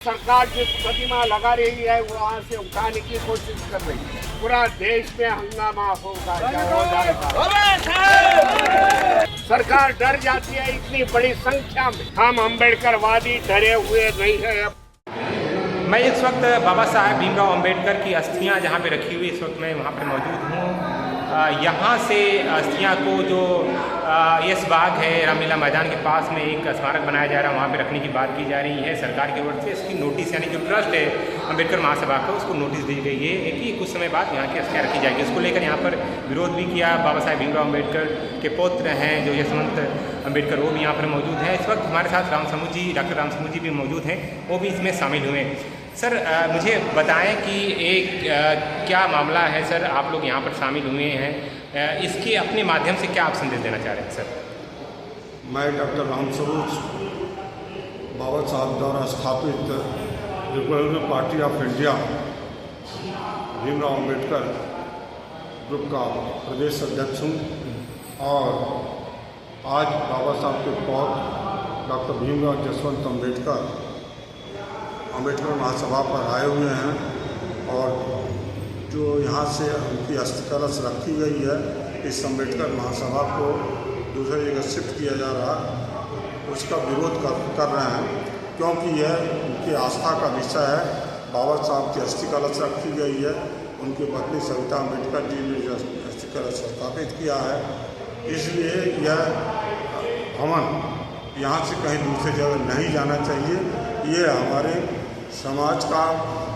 सरकार जिस प्रतिमा लगा रही है वो वहाँ से उठाने की कोशिश कर रही है। पूरा देश में हंगामा होगा, हो जाएगा। सरकार डर जाती है इतनी बड़ी संख्या में। हम अम्बेडकरवादी डरे हुए नहीं है। मैं इस वक्त बाबा साहेब भीमराव अंबेडकर की अस्थियां जहां पे रखी हुई इस वक्त मैं वहां पर मौजूद हूं। यहाँ से अस्थियां को जो यस बाग है रामलीला मैदान के पास में एक स्मारक बनाया जा रहा है, वहाँ पे रखने की बात की जा रही है। सरकार की ओर से इसकी नोटिस यानी जो ट्रस्ट है अंबेडकर महासभा को उसको नोटिस दी गई है कि कुछ समय बाद यहाँ की अस्थियां रखी जाएगी। उसको लेकर यहाँ पर विरोध भी किया। बाबा साहेब भीमराव अम्बेडकर के पौत्र हैं जो यशवंत अम्बेडकर, वो भी यहाँ पर मौजूद हैं। इस वक्त हमारे साथ डॉक्टर राम समूह जी भी मौजूद हैं, वो भी इसमें शामिल हुए हैं। सर मुझे बताएं कि एक क्या मामला है सर, आप लोग यहाँ पर शामिल हुए हैं, इसके अपने माध्यम से क्या आप संदेश देना चाह रहे हैं सर? मैं डॉक्टर राम स्वरूप बाबा साहब द्वारा स्थापित Republican party of India Bhimrao Ambedkar group का प्रदेश अध्यक्ष हूँ और आज बाबा साहब के पौत्र डॉक्टर भीमराव जसवंत अम्बेडकर महासभा पर आए हुए हैं और जो यहाँ से उनकी अस्थि कलश रखी गई है, इस अम्बेडकर महासभा को दूसरी जगह शिफ्ट किया जा रहा है, उसका विरोध कर रहे हैं क्योंकि यह उनकी आस्था का विषय है। बाबा साहब की अस्थि कलश रखी गई है, उनकी पत्नी सविता अम्बेडकर जी ने जो अस्थि कलश स्थापित किया है, इसलिए यह भवन यहाँ से कहीं दूसरी जगह नहीं जाना चाहिए। ये हमारे समाज का,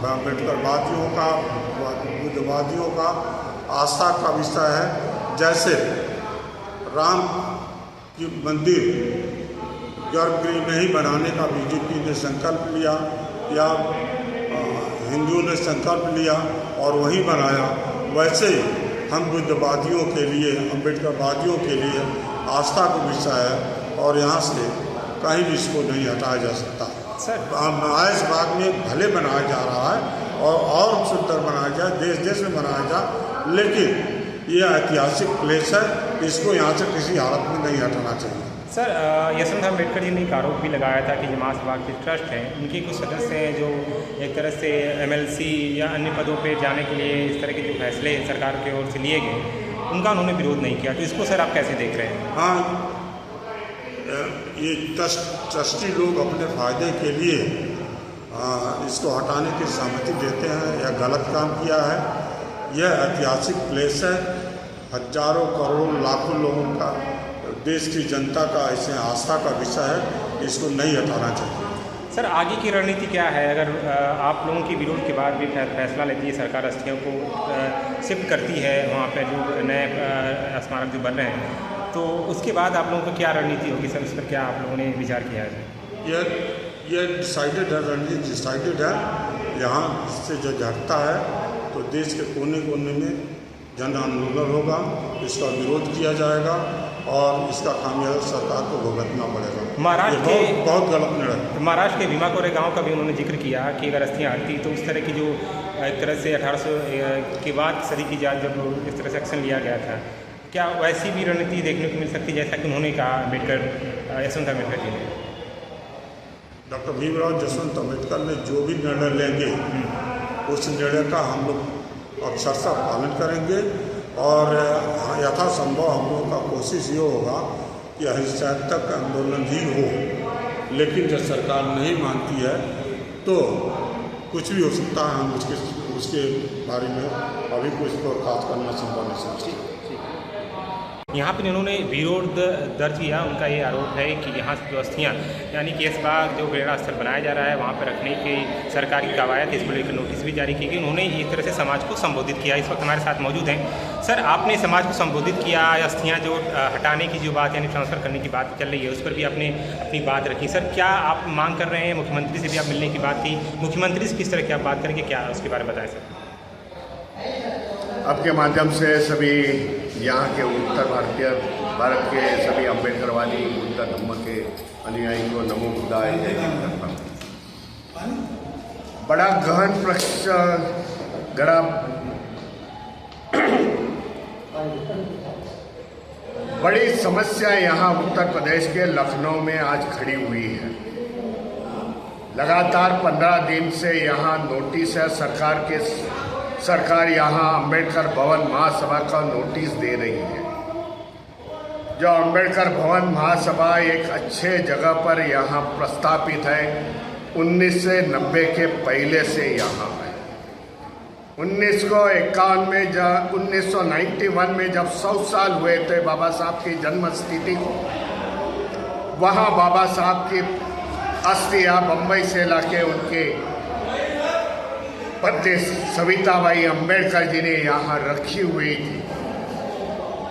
अम्बेडकरवादियों का, बुद्धवादियों का आस्था का विषय है। जैसे राम की मंदिर गर्भगृह नहीं बनाने का बीजेपी ने संकल्प लिया या हिंदुओं ने संकल्प लिया और वही बनाया, वैसे ही हम बुद्धवादियों के लिए, अम्बेडकरवादियों के लिए आस्था का विषय है और यहाँ से कहीं भी इसको नहीं हटाया जा सकता। सर आयस बाग में भले बनाया जा रहा है और सुंदर बनाया जाए, देश देश में बनाया जाए, लेकिन ये ऐतिहासिक प्लेस है, इसको यहाँ से किसी हालत में नहीं हटाना चाहिए। सर यशवंत अम्बेडकर जी ने एक आरोप भी लगाया था कि जो महासभा के ट्रस्ट हैं उनके कुछ सदस्य हैं जो एक तरह से MLC या अन्य पदों पे जाने के लिए इस तरह के जो फैसले सरकार की ओर से लिए गए उनका उन्होंने विरोध नहीं किया, तो इसको सर आप कैसे देख रहे हैं? हाँ, ये ट्रस्टी लोग अपने फ़ायदे के लिए इसको हटाने की सहमति देते हैं, यह गलत काम किया है। यह ऐतिहासिक प्लेस है, हजारों करोड़ों लाखों लोगों का, देश की जनता का इसे आस्था का विषय है, इसको नहीं हटाना चाहिए। सर आगे की रणनीति क्या है अगर आप लोगों के विरोध के बाद भी फैसला लेती है सरकार अस्थियों को शिफ्ट करती है वहाँ पर जो नए स्मारक जो बन रहे हैं, तो उसके बाद आप लोगों को क्या रणनीति होगी सर, उस पर क्या आप लोगों ने विचार किया है? यह डिसाइडेड है, रणनीति डिसाइडेड है। यहाँ से जो झटता है तो देश के कोने कोने में जन आंदोलन होगा, इसका विरोध किया जाएगा और इसका खामियाजा सरकार को भुगतना पड़ेगा। महाराष्ट्र के बहुत गलत निर्णय। महाराष्ट्र के भीमा कोरे गाँव का भी उन्होंने जिक्र किया कि अगर अस्थियाँ हटती तो उस तरह की जो एक तरह से 1800 के बाद सदी की जात जब इस तरह से एक्शन लिया गया था, क्या वैसी भी रणनीति देखने को मिल सकती है जैसा कि उन्होंने कहा यशवंत अम्बेडकर जी ने? डॉक्टर भीमराव जसवंत अम्बेडकर ने जो भी निर्णय लेंगे उस निर्णय का हम लोग अक्षरशः पालन करेंगे और यथासंभव हम लोगों का कोशिश ये होगा कि अहिंसात्मक आंदोलन ही हो, लेकिन जब सरकार नहीं मानती है तो कुछ भी हो सकता है। हम उसके बारे में अभी कुछ तो खास करना संभव नहीं समझते। यहाँ पर इन्होंने विरोध दर्ज किया, उनका ये आरोप है कि यहाँ से जो अस्थियाँ यानी कि इस बार जो प्रेरणा स्थल बनाया जा रहा है वहाँ पर रखने की सरकार की कवायद है, इसको लेकर नोटिस भी जारी की गई। उन्होंने एक तरह से समाज को संबोधित किया। इस वक्त हमारे साथ मौजूद हैं। सर आपने समाज को संबोधित किया, अस्थियाँ जो हटाने की जो बात यानी ट्रांसफ़र करने की बात चल रही है उस पर भी आपने अपनी बात रखी। सर क्या आप मांग कर रहे हैं? मुख्यमंत्री से भी आप मिलने की बात की, मुख्यमंत्री से किस तरह की आप बात करेंगे, क्या उसके बारे में बताएं सर? आपके माध्यम से सभी यहाँ के उत्तर भारत के सभी अम्बेडकरवादी बुद्ध धर्म के अनुयायी को नमो बुद्धाय जय हिंद करता हूँ। बड़ा गहन प्रश्न, बड़ी समस्या यहाँ उत्तर प्रदेश के लखनऊ में आज खड़ी हुई है। लगातार 15 दिन से यहाँ नोटिस है सरकार यहाँ अंबेडकर भवन महासभा का नोटिस दे रही है। जो अंबेडकर भवन महासभा एक अच्छे जगह पर यहाँ प्रस्तापित है, 1990 के पहले से यहाँ है। 1951 में 1991 में जब 100 साल हुए थे बाबा साहब की जन्म स्थिति को, वहाँ बाबा साहब की अस्थियाँ बम्बई से लाके उनके पत्नी सविताबाई अम्बेडकर जी ने यहाँ रखी हुई थी।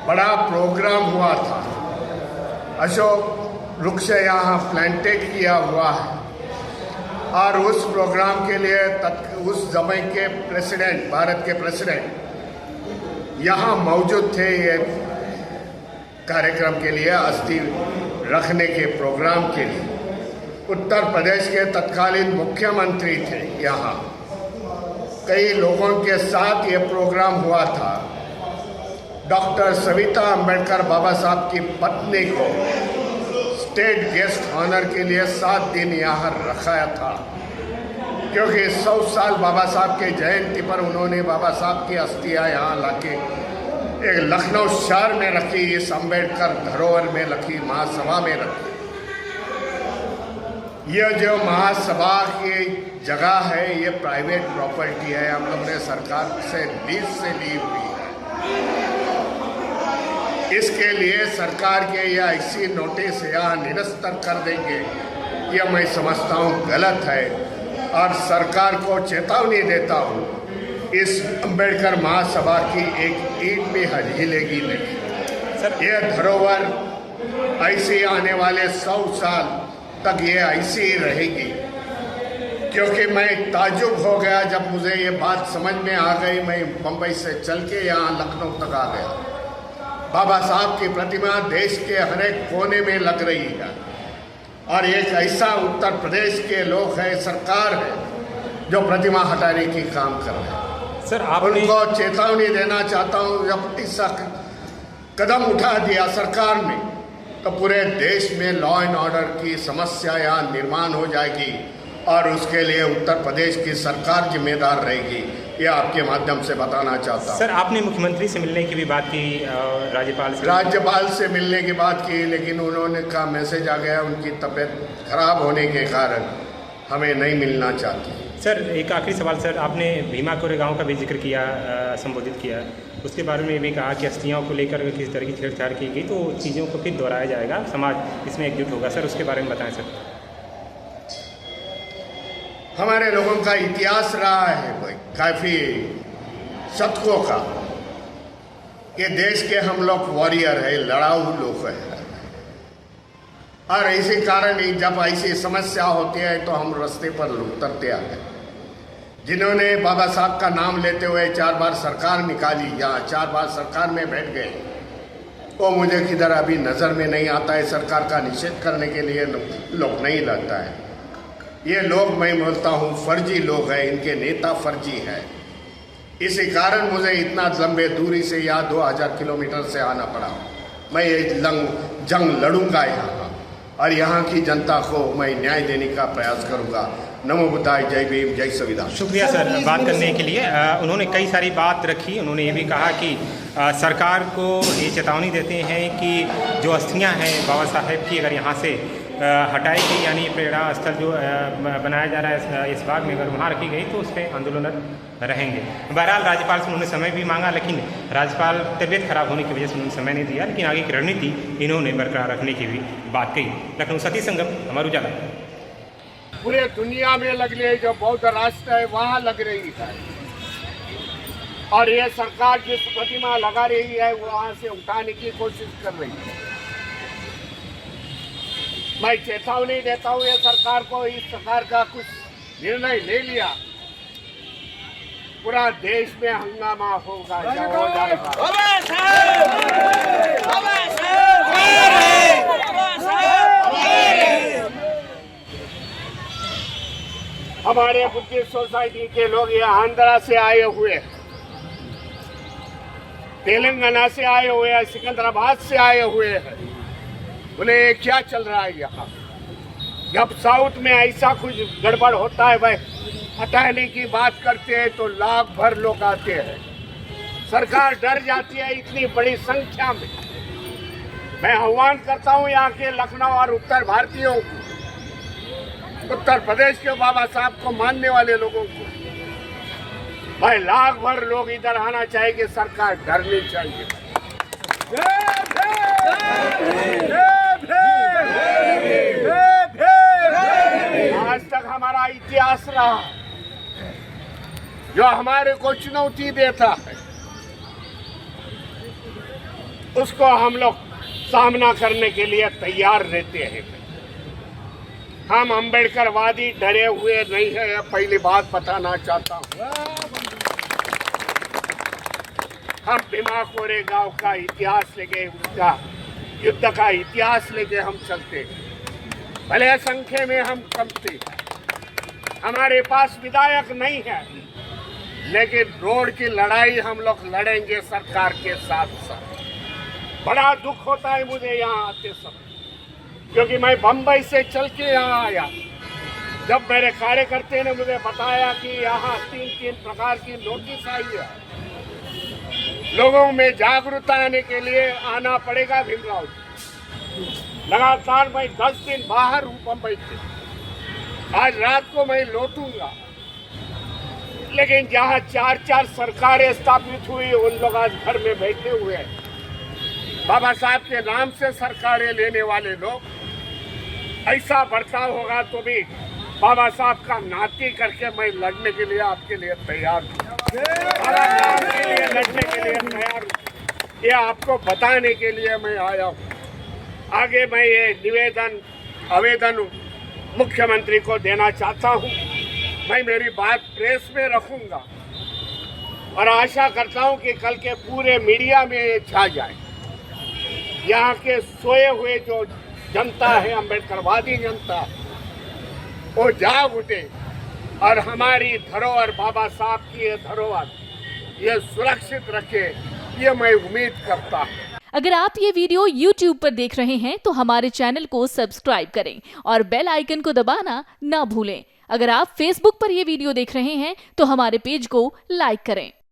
बड़ा प्रोग्राम हुआ था, अशोक वृक्ष यहाँ प्लांटेड किया हुआ है और उस प्रोग्राम के लिए उस समय के प्रेसिडेंट, भारत के प्रेसिडेंट यहाँ मौजूद थे। ये कार्यक्रम के लिए, अस्थि रखने के प्रोग्राम के लिए उत्तर प्रदेश के तत्कालीन मुख्यमंत्री थे। यहाँ कई लोगों के साथ ये प्रोग्राम हुआ था। डॉक्टर सविता अम्बेडकर बाबा साहब की पत्नी को स्टेट गेस्ट ऑनर के लिए 7 दिन यहाँ रखाया था, क्योंकि 100 साल बाबा साहब के जयंती पर उन्होंने बाबा साहब की अस्थियाँ यहाँ लाके एक लखनऊ शहर में रखी, इस अम्बेडकर धरोहर में रखी, महासभा में रखी। यह जो महासभा की जगह है ये प्राइवेट प्रॉपर्टी है, हम लोग ने सरकार से लीज से ली हुई है। इसके लिए सरकार के यह ऐसी नोटिस यहाँ निरस्त कर देंगे, यह मैं समझता हूँ गलत है और सरकार को चेतावनी देता हूँ, इस अम्बेडकर महासभा की एक ईंट भी हिलेगी नहीं। यह धरोहर ऐसी आने वाले 100 साल तक ये ऐसी ही रहेगी, क्योंकि मैं ताज्जुब हो गया जब मुझे ये बात समझ में आ गई। मैं बम्बई से चल के यहाँ लखनऊ तक आ गया। बाबा साहब की प्रतिमा देश के हर एक कोने में लग रही है और एक ऐसा उत्तर प्रदेश के लोग हैं, सरकार है, जो प्रतिमा हटाने की काम कर रहे हैं। सर आपने उनको चेतावनी देना चाहता हूँ, जब ऐसा कदम उठा दिया सरकार ने तो पूरे देश में लॉ एंड ऑर्डर की समस्या यहाँ निर्माण हो जाएगी और उसके लिए उत्तर प्रदेश की सरकार जिम्मेदार रहेगी। ये आपके माध्यम से बताना चाहता हूँ। सर आपने मुख्यमंत्री से मिलने की भी बात की, राज्यपाल से मिलने की बात की, लेकिन उन्होंने का मैसेज आ गया, उनकी तबीयत खराब होने के कारण हमें नहीं मिलना चाहती। सर एक आखिरी सवाल सर, आपने भीमा कोरेगांव का भी जिक्र किया, संबोधित किया, उसके बारे में भी कहा कि अस्थियों को लेकर अगर किसी तरह की छेड़छाड़ की गई तो चीज़ों को फिर दोहराया जाएगा, समाज इसमें एकजुट होगा। सर उसके बारे में बताएं सर। हमारे लोगों का इतिहास रहा है काफ़ी शतकों का, कि देश के हम लोग वॉरियर है, लड़ाऊ लोग हैं और इसी कारण ही जब ऐसी समस्या होती है तो हम रास्ते पर उतरते आते हैं। जिन्होंने बाबा साहब का नाम लेते हुए 4 बार सरकार निकाली या 4 बार सरकार में बैठ गए, वो मुझे किधर अभी नज़र में नहीं आता है। सरकार का निषेध करने के लिए लोग नहीं लगता है। ये लोग, मैं बोलता हूँ, फर्जी लोग हैं, इनके नेता फर्जी हैं। इसी कारण मुझे इतना लंबे दूरी से या 2000 किलोमीटर से आना पड़ा। मैं ये जंग लड़ूंगा यहाँ और यहाँ की जनता को मैं न्याय देने का प्रयास करूँगा। नमो बुद्धाय, जय भीम, जय संविधान। शुक्रिया सर बात करने के लिए। उन्होंने कई सारी बात रखी। उन्होंने ये भी कहा कि सरकार को ये चेतावनी देते हैं कि जो अस्थियाँ हैं बाबा साहेब की अगर यहाँ से हटाई गई, यानी प्रेरणा स्थल जो बनाया जा रहा है इस बाग में, अगर वहाँ रखी गई तो उस पर आंदोलन रहेंगे। बहरहाल राज्यपाल से उन्होंने समय भी मांगा, लेकिन राज्यपाल तबीयत खराब होने की वजह से उन्होंने समय नहीं दिया, लेकिन आगे की रणनीति इन्होंने बरकरार रखने की भी बात कही। लखनऊ सतीश संगम, अमर उजाला। पूरे दुनिया में लग रही है, जो बौद्ध राष्ट्र है वहाँ लग रही है और ये सरकार जिस प्रतिमा लगा रही है वहाँ से उठाने की कोशिश कर रही है। मैं चेतावनी देता हूँ ये सरकार को, इस सरकार का कुछ निर्णय ले लिया पूरा देश में हंगामा होगा, हो जाएगा। हमारे बुद्धिस्ट सोसाइटी के लोग ये आंध्रा से आए हुए, तेलंगाना से आए हुए हैं, सिकंदराबाद से आए हुए हैं। बोले क्या चल रहा है यहाँ? जब साउथ में ऐसा कुछ गड़बड़ होता है भाई, हटाने की बात करते हैं तो लाख भर लोग आते हैं। सरकार डर जाती है इतनी बड़ी संख्या में। मैं आह्वान करता हूं यहाँ के लखनऊ और उत्तर भारतीयों को, उत्तर प्रदेश के बाबा साहब को मानने वाले लोगों को, भाई लाख भर लोग इधर आना चाहिए। सरकार डरनी चाहिए। आज तक हमारा इतिहास रहा जो हमारे को चुनौती देता है, उसको हम लोग सामना करने के लिए तैयार रहते हैं। हम अम्बेडकरवादी डरे हुए नहीं है, यह पहली बात बताना चाहता हूँ। हम भीमा कोरेगांव का इतिहास लेके, उसका युद्ध का इतिहास लेके हम चलते हैं। भले संख्या में हम कम थे, हमारे पास विधायक नहीं है, लेकिन रोड की लड़ाई हम लोग लड़ेंगे सरकार के साथ साथ। बड़ा दुख होता है मुझे यहाँ आते समय, क्योंकि मैं बम्बई से चल के यहाँ आया। जब मेरे कार्यकर्ता ने मुझे बताया कि यहाँ 3 प्रकार की नोटिस आई है, लोगों में जागरूकता आने के लिए आना पड़ेगा भीमराव जी। लगातार मैं 10 दिन बाहर हूँ बम्बई से। आज रात को मैं लौटूंगा, लेकिन जहाँ 4 सरकारें स्थापित हुई, उन लोग आज घर में बैठे हुए हैं। बाबा साहब के नाम से सरकारें लेने वाले लोग, ऐसा बर्ताव होगा तो भी बाबा साहब का नाती करके मैं लड़ने के लिए आपके लिए तैयार हूँ। बाबा साहब के लिए लड़ने के लिए तैयार हूँ। ये आपको बताने के लिए मैं आया हूँ। आगे मैं ये आवेदन मुख्यमंत्री को देना चाहता हूँ। मैं मेरी बात प्रेस में रखूँगा और आशा करता हूँ कि कल के पूरे मीडिया में ये छा जाए। यहाँ के सोए हुए जो जनता है, अम्बेडकरवादी जनता, वो जाग उठे और हमारी धरोहर, बाबा साहब की ये धरोहर, ये सुरक्षित रखे, ये मैं उम्मीद करता हूँ। अगर आप ये वीडियो YouTube पर देख रहे हैं तो हमारे चैनल को सब्सक्राइब करें और बेल आइकन को दबाना ना भूलें। अगर आप Facebook पर ये वीडियो देख रहे हैं तो हमारे पेज को लाइक करें।